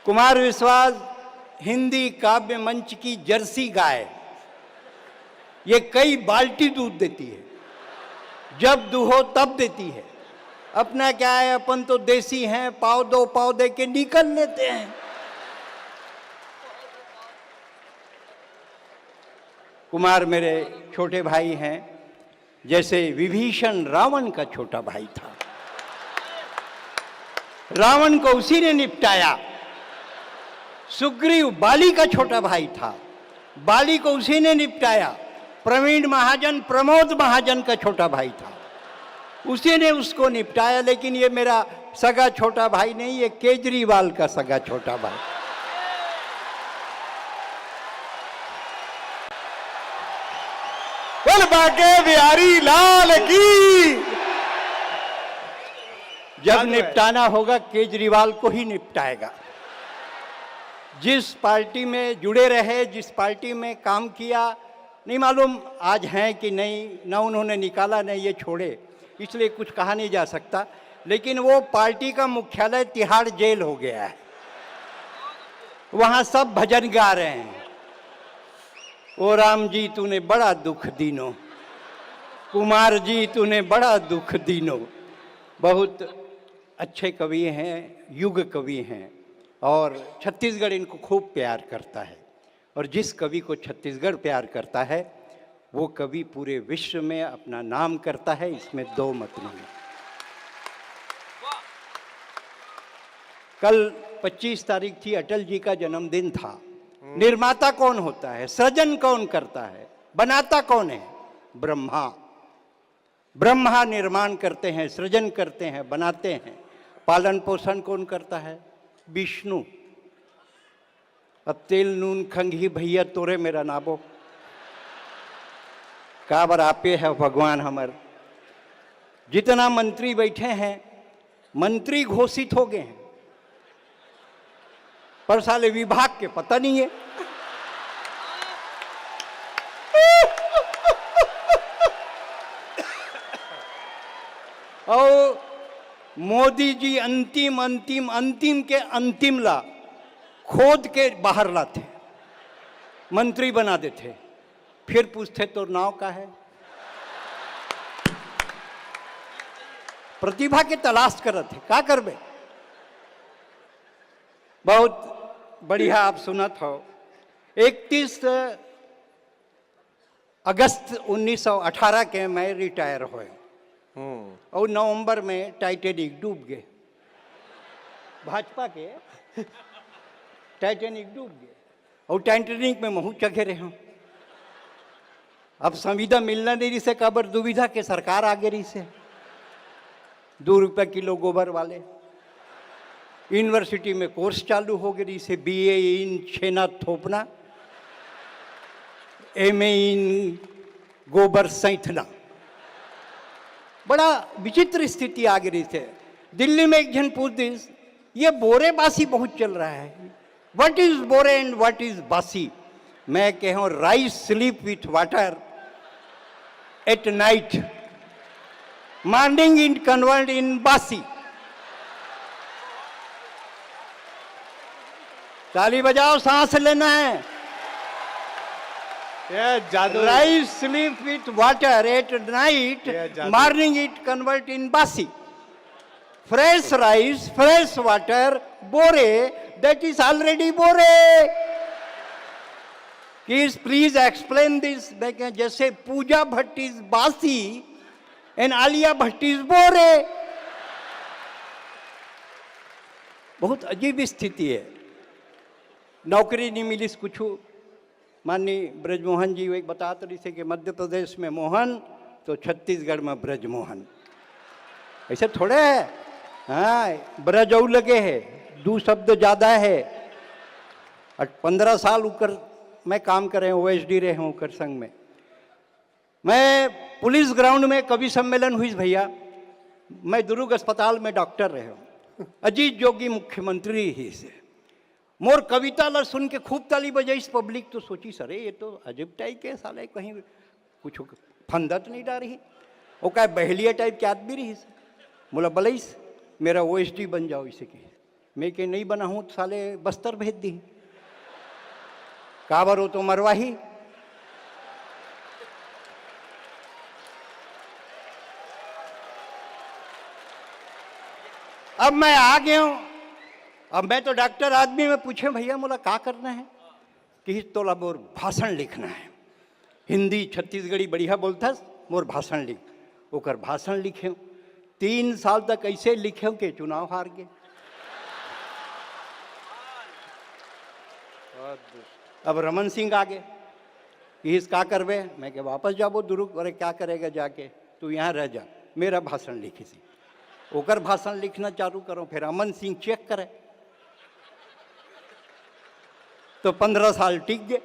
कुमार विश्वास हिंदी काव्य मंच की जर्सी गाय, ये कई बाल्टी दूध देती है, जब दूहो तब देती है। अपना क्या है, अपन तो देसी हैं, पाव दे के निकल लेते हैं। कुमार मेरे छोटे भाई हैं, जैसे विभीषण रावण का छोटा भाई था। रावण को उसी ने निपटाया। सुग्रीव बाली का छोटा भाई था, बाली को उसी ने निपटाया। प्रवीण महाजन प्रमोद महाजन का छोटा भाई था, उसी ने उसको निपटाया। लेकिन ये मेरा सगा छोटा भाई नहीं, ये केजरीवाल का सगा छोटा भाई। बोल बाके बिहारी लाल की। जब निपटाना होगा केजरीवाल को ही निपटाएगा। जिस पार्टी में जुड़े रहे, जिस पार्टी में काम किया, नहीं मालूम आज हैं कि नहीं, ना उन्होंने निकाला नहीं ये छोड़े, इसलिए कुछ कहा नहीं जा सकता। लेकिन वो पार्टी का मुख्यालय तिहाड़ जेल हो गया है, वहाँ सब भजन गा रहे हैं। ओ राम जी तूने बड़ा दुख दीनो, कुमार जी तूने बड़ा दुख दीनो। बहुत अच्छे कवि हैं, युग कवि हैं, और छत्तीसगढ़ इनको खूब प्यार करता है। और जिस कवि को छत्तीसगढ़ प्यार करता है वो कवि पूरे विश्व में अपना नाम करता है, इसमें दो मत नहीं। कल 25 तारीख थी, अटल जी का जन्मदिन था। निर्माता कौन होता है, सृजन कौन करता है, बनाता कौन है? ब्रह्मा। ब्रह्मा निर्माण करते हैं, सृजन करते हैं, बनाते हैं। पालन पोषण कौन करता है? विष्णु। अब तेल नून खंघी भैया तोरे मेरा नाबो, का बरापे है भगवान हमर। जितना मंत्री बैठे हैं, मंत्री घोषित हो गए हैं, पर साले विभाग के पता नहीं है। और मोदी जी अंतिम अंतिम अंतिम के अंतिम ला खोद के बाहर लाते, मंत्री बना देते, फिर पूछते तो नाव का है। प्रतिभा के तलाश करत है, का करबे। बहुत बढ़िया आप सुनत हो। 31 अगस्त 1918 के मैं रिटायर हुए, और नवंबर में टाइटैनिक डूब गए। भाजपा के टाइटैनिक डूब गए, और टाइटैनिक में महू चघे रहे हूँ। अब संविदा मिलना नहीं रही से, कबर दुविधा के सरकार आगे रही से। 2 रुपये किलो गोबर वाले। यूनिवर्सिटी में कोर्स चालू हो गई से, BA इन छेना थोपना, MA इन गोबर सैंथना। बड़ा विचित्र स्थिति आ गई थे। दिल्ली में एक जन पूछ दी, ये बोरे बासी बहुत चल रहा है, व्हाट इज बोरे एंड व्हाट इज बासी। मैं कहूँ rice sleep with water at night, morning in convert in बासी। ताली बजाओ, सांस लेना है। जादू। Rice sleep with water at night, morning it convert in बासी। फ्रेश राइस, फ्रेश वाटर, बोरे, दैट इज ऑलरेडी बोरे। Please explain this. जैसे पूजा भट्ट इज बासी एंड आलिया भट्ट इज बोरे। बहुत अजीब स्थिति है। नौकरी नहीं मिली कुछ। माननीय ब्रजमोहन जी एक बताते रही थे कि मध्य प्रदेश में मोहन तो छत्तीसगढ़ में ब्रजमोहन, ऐसे थोड़े है। हाँ, ब्रज और लगे है, 2 शब्द ज़्यादा है। 15 साल ऊपर मैं काम कर रहे हूँ, OSD रहे हूँ कर संघ में। मैं पुलिस ग्राउंड में कवि सम्मेलन हुई भैया, मैं दुर्ग अस्पताल में डॉक्टर रहे हूँ। अजीत जोगी मुख्यमंत्री ही से मोर कविता ला सुन के खूब ताली बजाइस पब्लिक। तो सोची सरे ये तो अजीब टाइप के साले, कहीं कुछ फंदत नहीं डाल रही, वो क्या बहलिया टाइप के आदमी रही। बोला बलईस मेरा OSD बन जाओ इसे की। मैं के नहीं बना हूं तो साले बस्तर भेज दी। काबर हो तो मरवाही। अब मैं आ गया हूं। अब मैं तो डॉक्टर आदमी में पूछे भैया मोला का करना है कि तोला मोर भाषण लिखना है। हिंदी छत्तीसगढ़ी बढ़िया बोलता मोर भाषण लिख। ओकर भाषण लिखे 3 साल तक ऐसे लिखे के चुनाव हार गए। अब रमन सिंह आगे कि इस का करवे। मैं के वापस जाबो दुरुक। अरे क्या करेगा जाके, तू यहाँ रह जा, मेरा भाषण लिखी सी। ओकर भाषण लिखना चालू करो, फिर रमन सिंह चेक करे तो 15 साल टिक गए।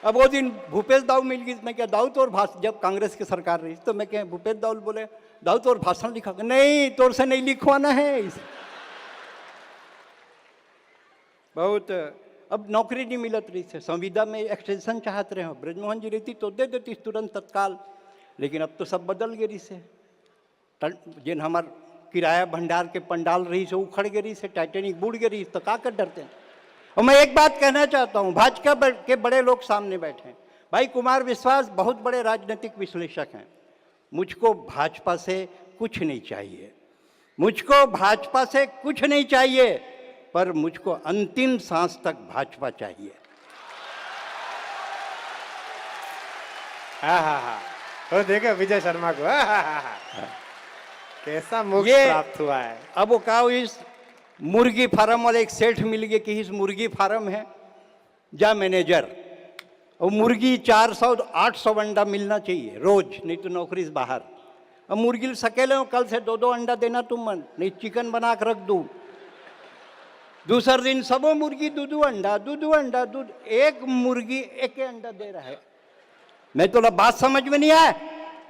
अब वो दिन भूपेश दाऊ मिल गई। मैं क्या दाऊ तोर भाषण, जब कांग्रेस की सरकार रही तो मैं क्या भूपेश दाऊ बोले दाऊ तोर भाषण लिखा। नहीं, तोर से नहीं लिखवाना है। बहुत अब नौकरी नहीं मिलत रही से। संविदा में एक्सटेंशन चाहत रहे हो, ब्रजमोहन जी रहती तो दे देती तुरंत तत्काल। लेकिन अब तो सब बदल गई से। जिन हमार किराया भंडार के पंडाल रही से उखड़ गई से, टाइटेनिक बुड़ गई तो का कर डरते हैं। और मैं एक बात कहना चाहता हूं, भाजपा के बड़े लोग सामने बैठे हैं। भाई कुमार विश्वास बहुत बड़े राजनीतिक विश्लेषक हैं। मुझको भाजपा से कुछ नहीं चाहिए, मुझको भाजपा से कुछ नहीं चाहिए, पर मुझको अंतिम सांस तक भाजपा चाहिए। हाँ। तो देखो विजय शर्मा को कैसा मोक्ष प्राप्त हुआ है। अब वो कहा इस मुर्गी फार्म वाले एक सेठ मिल गए कि इस मुर्गी फार्म है, जा मैनेजर। और मुर्गी 400-800 अंडा मिलना चाहिए रोज, नहीं तो नौकरी से बाहर। अब मुर्गी सकेले हो, कल से 2-2 अंडा देना तुम मन, नहीं चिकन बना कर रख दू। दूसरे दिन सबो मुर्गी दूध अंडा दूध। एक मुर्गी एक अंडा दे रहा है। मैं तो बात समझ में नहीं आया।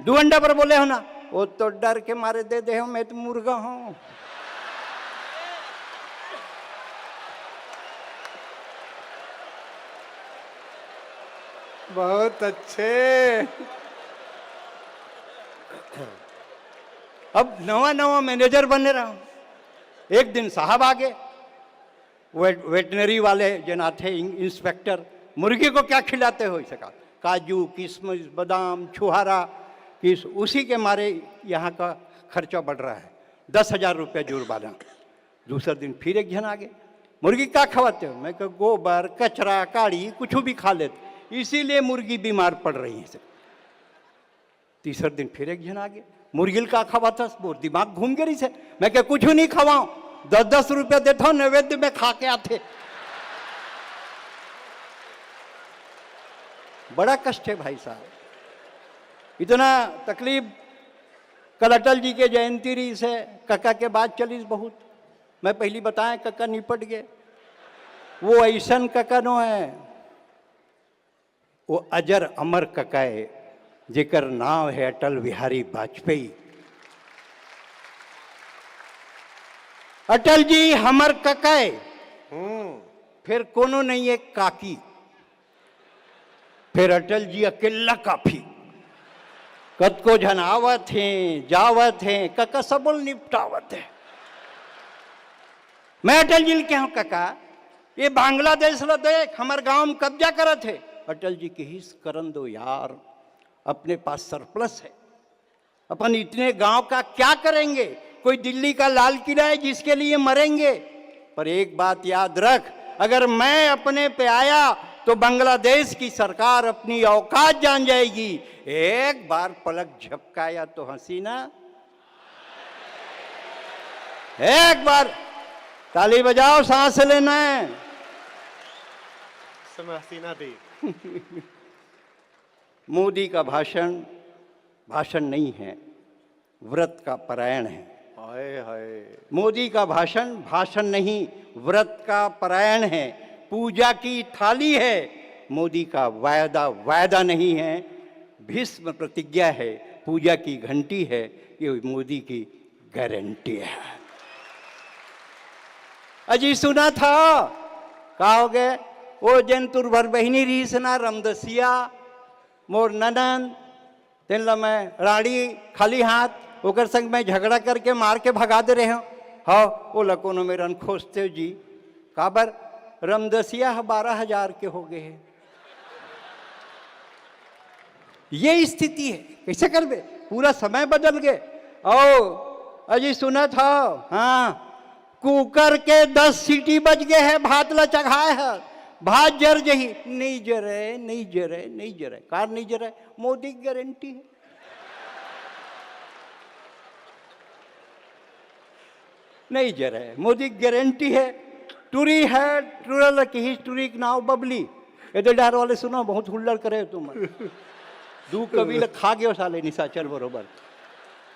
2 अंडा पर बोले हो ना, वो तो डर के मारे दे दे हो, मैं तो मुर्गा हूं। बहुत अच्छे। अब नवा मैनेजर बने रहा हूं। एक दिन साहब आगे, वेटनरी वाले जना थे इंस्पेक्टर, मुर्गी को क्या खिलाते हो? इसे कहा काजू किशमिश बादाम छुहारा, किस उसी के मारे यहाँ का खर्चा बढ़ रहा है। 10,000 रुपये जुर्माना। दूसरे दिन फिर एक जन आगे, मुर्गी क्या खवाते हो? मैं कहा गोबर कचरा काड़ी कुछ भी खा लेते, इसीलिए मुर्गी बीमार पड़ रही है। तीसरे दिन फिर एक जन आगे, मुर्गी का खवाता, वो दिमाग घूम गई से। मैं क्या कुछ नहीं खवाऊं, 10-10 रुपया देता हूं, नैवेद्य में खा के आते। बड़ा कष्ट है भाई साहब, इतना तकलीफ। कल अटल जी के जयंती रही से, कक्का के बाद चली बहुत। मैं पहली बताएं कक्का निपट गए। वो ऐसन कक्का नो है, वो अजर अमर कक्का है, जेकर नाम है अटल बिहारी वाजपेयी। अटल जी हमर कक्का है, फिर कोनो नहीं है काकी, फिर अटल जी अकेला काफी। कद को जनावत हैं जावत हैं, कक्का सबल निपटावत है। मैं अटल जी के हूं कक्का, ये बांग्लादेश लो देख, हमारे गांव में कब्जा करत है। अटल जी के हिस्स करन दो यार, अपने पास सरप्लस है। अपन इतने गांव का क्या करेंगे? कोई दिल्ली का लाल किला है जिसके लिए मरेंगे? पर एक बात याद रख, अगर मैं अपने पे आया तो बांग्लादेश की सरकार अपनी औकात जान जाएगी। एक बार पलक झपकाया तो हसीना, एक बार ताली बजाओ, सांस लेना है। समय हसीना दी। मोदी का भाषण नहीं है, व्रत का परायण है। हाय हाय। मोदी का भाषण नहीं, व्रत का परायण है, पूजा की थाली है। मोदी का वायदा नहीं है, भीष्म प्रतिज्ञा है, पूजा की घंटी है। ये मोदी की गारंटी है। अजी सुना था का हो गए वो जंतुर भर बहिनी रही सना रमदसिया मोर ननन, तेन मैं राड़ी खाली हाथ ओकर संग में झगड़ा करके मार के भगा दे रहे हो। हाँ वो लकोनो में रन खोजते हो जी काबर रमदसिया 12,000 के हो गए हैं। ये स्थिति है, कैसे कर बे, पूरा समय बदल गए। ओ अजी सुना था, हाँ कुकर के 10 सीटी बज गए हैं, भात ला चढ़ाए है, भात जर जही, नहीं जरे नहीं जरे नहीं जरे, कार नहीं जरे, मोदी की गारंटी है। नहीं जरे, मोदी की गारंटी है। टूरी है, टूरल की टूरी के नाव बबली, ये डार वाले सुनो बहुत हुल्लड़ करे तुम, दू कभी खा गयो साले निशाचर बरोबर।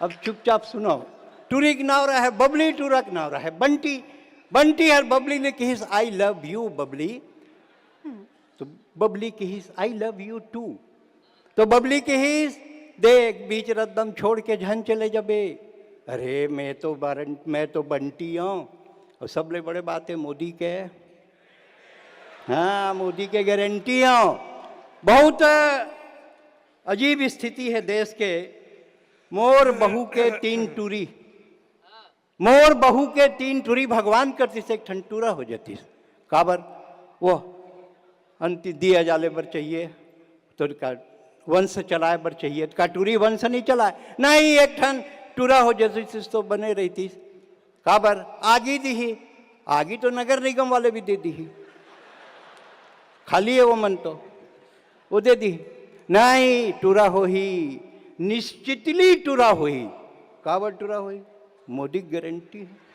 अब चुपचाप सुनो, टूरी के नाव रहा है बबली, टूरा के नाव रहा है बंटी। बंटी और बबली ने कही आई लव यू बबली, तो बबली कही आई लव यू टू। तो बबली कही देख बीच रद्दम छोड़ के झन चले जबे, अरे मैं तो बंटी हूँ। और सबले बड़े बात है मोदी के, हाँ मोदी के गारंटी हूँ। बहुत अजीब स्थिति है देश के। मोर बहू के 3 टूरी, मोर बहू के 3 टूरी भगवान करती से एक ठंटूरा हो जाती काबर वो अंति दिया जाले बर चाहिए तो का वंश चलाए बर चाहिए, का टूरी वंश नहीं चलाए, नहीं एक ठन टूरा हो जाती तो बने रहती काबर आगी दी, आगी तो नगर निगम वाले भी दे दी, खाली है वो मन तो वो दे दी, नहीं टूरा हो ही निश्चितली टूरा हो ही, काबर टूरा हो ही, मोदी की गारंटी है।